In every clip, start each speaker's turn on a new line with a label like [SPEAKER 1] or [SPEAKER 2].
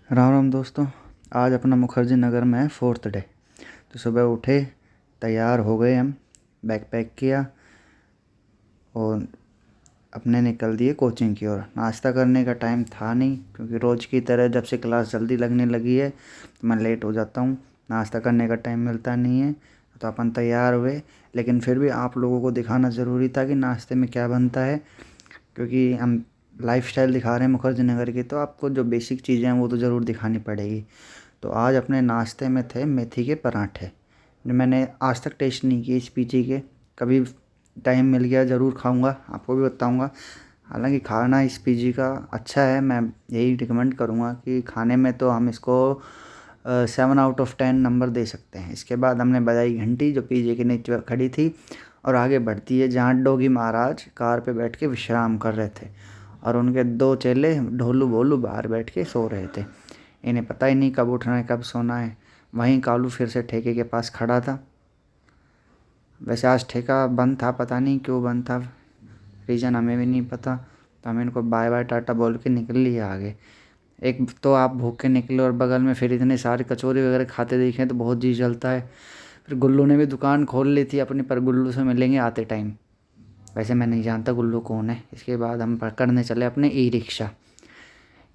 [SPEAKER 1] राम राम दोस्तों। आज अपना मुखर्जी नगर में है 4th डे। तो सुबह उठे, तैयार हो गए हम, बैग पैक किया और अपने निकल दिए कोचिंग की ओर। नाश्ता करने का टाइम था नहीं, क्योंकि रोज़ की तरह जब से क्लास जल्दी लगने लगी है तो मैं लेट हो जाता हूँ, नाश्ता करने का टाइम मिलता नहीं है। तो अपन तैयार हुए, लेकिन फिर भी आप लोगों को दिखाना ज़रूरी था कि नाश्ते में क्या बनता है, क्योंकि हम लाइफस्टाइल दिखा रहे हैं मुखर्जी नगर की, तो आपको जो बेसिक चीज़ें हैं वो तो ज़रूर दिखानी पड़ेगी। तो आज अपने नाश्ते में थे मेथी के पराठे, जो मैंने आज तक टेस्ट नहीं किए इस पीजी के। कभी टाइम मिल गया ज़रूर खाऊंगा, आपको भी बताऊंगा। हालांकि खाना इस पीजी का अच्छा है, मैं यही रिकमेंड करूंगा कि खाने में तो हम इसको 7/10 नंबर दे सकते हैं। इसके बाद हमने बजाई घंटी, जो पीजी के नीचे खड़ी थी, और आगे बढ़ती है जहाँ डोगी महाराज कार पे बैठ के विश्राम कर रहे थे और उनके 2 चेले ढोलू भोलू बाहर बैठ के सो रहे थे। इन्हें पता ही नहीं कब उठना है कब सोना है। वहीं कालू फिर से ठेके के पास खड़ा था। वैसे आज ठेका बंद था, पता नहीं क्यों बंद था, रीज़न हमें भी नहीं पता। तो हम इनको बाय बाय टाटा बोल के निकल लिए आगे। एक तो आप भूखे निकले और बगल में फिर इतने सारे कचौरी वगैरह खाते देखें तो बहुत जी जलता है। फिर गुल्लू ने भी दुकान खोल ली थी अपनी, पर गुल्लू से मिलेंगे आते टाइम। वैसे मैं नहीं जानता गुल्लू कौन है। इसके बाद हम पकड़ने चले अपने ई रिक्शा।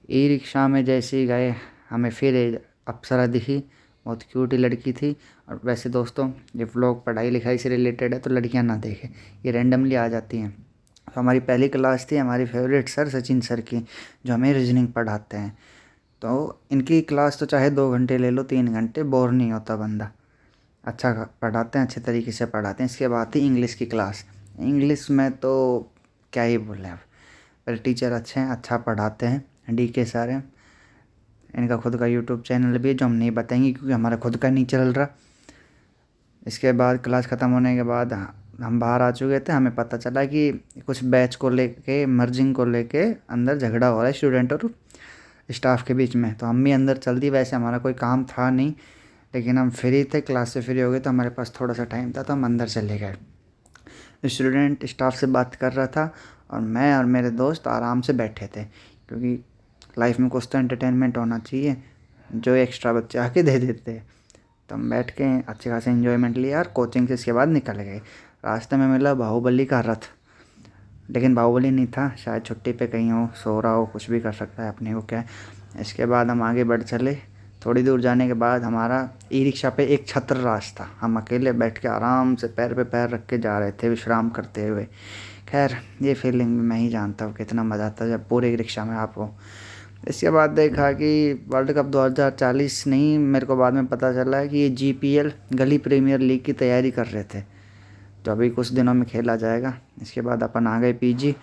[SPEAKER 1] ई रिक्शा में जैसे ही गए, हमें फिर एक अप्सरा दिखी, बहुत क्यूट लड़की थी। और वैसे दोस्तों, ये व्लॉग पढ़ाई लिखाई से रिलेटेड है, तो लड़कियां ना देखें, ये रैंडमली आ जाती हैं। तो हमारी पहली क्लास थी हमारी फेवरेट सर सचिन सर की, जो हमें रीजनिंग पढ़ाते हैं। तो इनकी क्लास तो चाहे 2 घंटे ले लो 3 घंटे, बोर नहीं होता बंदा। अच्छा पढ़ाते हैं, अच्छे तरीके से पढ़ाते हैं। इसके बाद थी इंग्लिश की क्लास। इंग्लिश में तो क्या ही बोलें अब, पर टीचर अच्छे हैं, अच्छा पढ़ाते हैं। DK सर हैं, इनका खुद का यूट्यूब चैनल भी है, जो हम नहीं बताएंगे क्योंकि हमारा खुद का नहीं चल रहा। इसके बाद क्लास ख़त्म होने के बाद हम बाहर आ चुके थे। हमें पता चला कि कुछ बैच को लेके, मर्जिंग को लेके अंदर झगड़ा हो रहा है स्टूडेंट और स्टाफ के बीच में। तो हम भी अंदर चल दी। वैसे हमारा कोई काम था नहीं, लेकिन हम फ्री थे, क्लास से फ्री हो गए, तो हमारे पास थोड़ा सा टाइम था, तो हम अंदर चले गए। स्टूडेंट स्टाफ से बात कर रहा था और मैं और मेरे दोस्त आराम से बैठे थे, क्योंकि लाइफ में कुछ तो एंटरटेनमेंट होना चाहिए, जो एक्स्ट्रा बच्चे आके दे देते हैं। तो हम बैठ के अच्छे खासे इन्जॉयमेंट लिया और कोचिंग से इसके बाद निकल गए। रास्ते में मिला बाहुबली का रथ, लेकिन बाहुबली नहीं था, शायद छुट्टी पे कहीं हो, सो रहा हो, कुछ भी कर सकता है, अपने को क्या है। इसके बाद हम आगे बढ़ चले। थोड़ी दूर जाने के बाद हमारा ई रिक्शा पे एक छत्र राज था। हम अकेले बैठ के आराम से पैर पे पैर रख के जा रहे थे विश्राम करते हुए। खैर, ये फीलिंग मैं ही जानता हूँ कितना मज़ा आता है जब पूरे रिक्शा में आप हो। इसके बाद देखा कि वर्ल्ड कप 2040 नहीं, मेरे को बाद में पता चला है कि ये GPL गली प्रीमियर लीग की तैयारी कर रहे थे, जो अभी कुछ दिनों में खेला जाएगा। इसके बाद अपन आ गए पीजी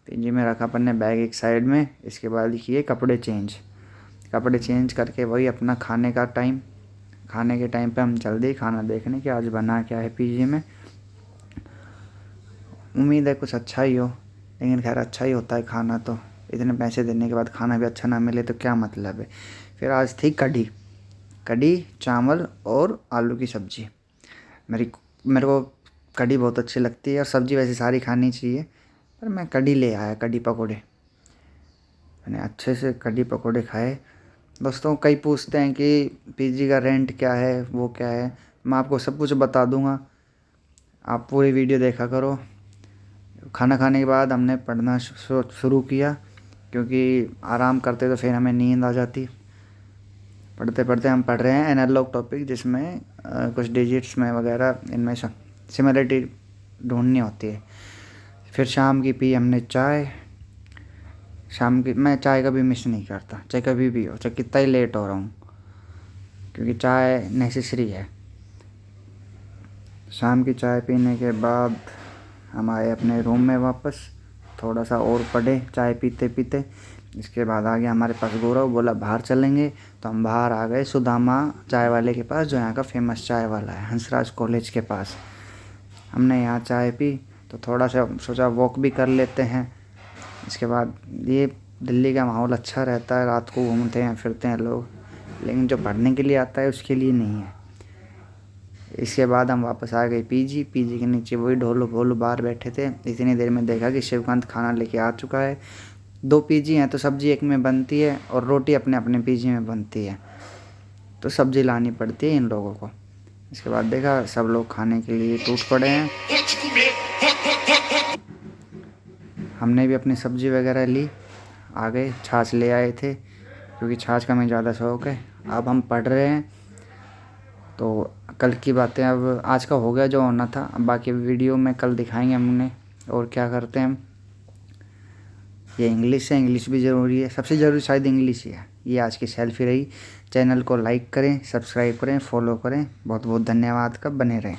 [SPEAKER 1] में रखा अपन ने बैग एक साइड में। इसके बाद किए कपड़े चेंज करके वही अपना खाने का टाइम। खाने के टाइम पे हम जल्दी खाना देखने कि आज बना क्या है पीजी में। उम्मीद है कुछ अच्छा ही हो, लेकिन खैर अच्छा ही होता है खाना तो। इतने पैसे देने के बाद खाना भी अच्छा ना मिले तो क्या मतलब है। फिर आज थी कढ़ी चावल और आलू की सब्ज़ी। मेरे को कढ़ी बहुत अच्छी लगती है और सब्ज़ी वैसे सारी खानी चाहिए, पर मैं कढ़ी ले आया, कढ़ी पकोड़े। मैंने अच्छे से कढ़ी पकोड़े खाए। दोस्तों, कई पूछते हैं कि पीजी का रेंट क्या है, वो क्या है। मैं आपको सब कुछ बता दूंगा, आप पूरी वीडियो देखा करो। खाना खाने के बाद हमने पढ़ना शुरू किया, क्योंकि आराम करते तो फिर हमें नींद आ जाती। पढ़ते पढ़ते हम पढ़ रहे हैं एनालॉग टॉपिक, जिसमें कुछ डिजिट्स में वगैरह इनमें सिमिलरिटी ढूंढनी होती है। फिर शाम की पी हमने चाय। शाम की मैं चाय कभी मिस नहीं करता, चाहे कभी भी हो, चाहे कितना ही लेट हो रहा हूँ, क्योंकि चाय नेसेसरी है। शाम की चाय पीने के बाद हम आए अपने रूम में वापस। थोड़ा सा और पढ़े चाय पीते पीते। इसके बाद आ गया हमारे पास गौरव, बोला बाहर चलेंगे। तो हम बाहर आ गए सुदामा चाय वाले के पास, जो यहाँ का फेमस चाय वाला है, हंसराज कॉलेज के पास। हमने यहाँ चाय पी, तो थोड़ा सा सोचा वॉक भी कर लेते हैं। इसके बाद ये दिल्ली का माहौल अच्छा रहता है, रात को घूमते हैं फिरते हैं लोग, लेकिन जो पढ़ने के लिए आता है उसके लिए नहीं है। इसके बाद हम वापस आ गए पीजी के नीचे वही ढोलू भोलू बाहर बैठे थे। इतनी देर में देखा कि शिवकांत खाना लेके आ चुका है। 2 पीजी हैं तो सब्ज़ी एक में बनती है और रोटी अपने अपने पीजी में बनती है, तो सब्ज़ी लानी पड़ती है इन लोगों को। इसके बाद देखा सब लोग खाने के लिए टूट पड़े हैं। हमने भी अपनी सब्ज़ी वगैरह ली, आ गए, छाछ ले आए थे क्योंकि छाछ का हमें ज़्यादा शौक़ है। अब हम पढ़ रहे हैं, तो कल की बातें अब आज का हो गया जो होना था, अब बाकी वीडियो में कल दिखाएंगे हमने और क्या करते हैं हम। ये इंग्लिश है, इंग्लिश भी ज़रूरी है, सबसे ज़रूरी शायद इंग्लिश ही है। ये आज की सेल्फी रही। चैनल को लाइक करें, सब्सक्राइब करें, फॉलो करें। बहुत बहुत धन्यवाद का, बने रहें।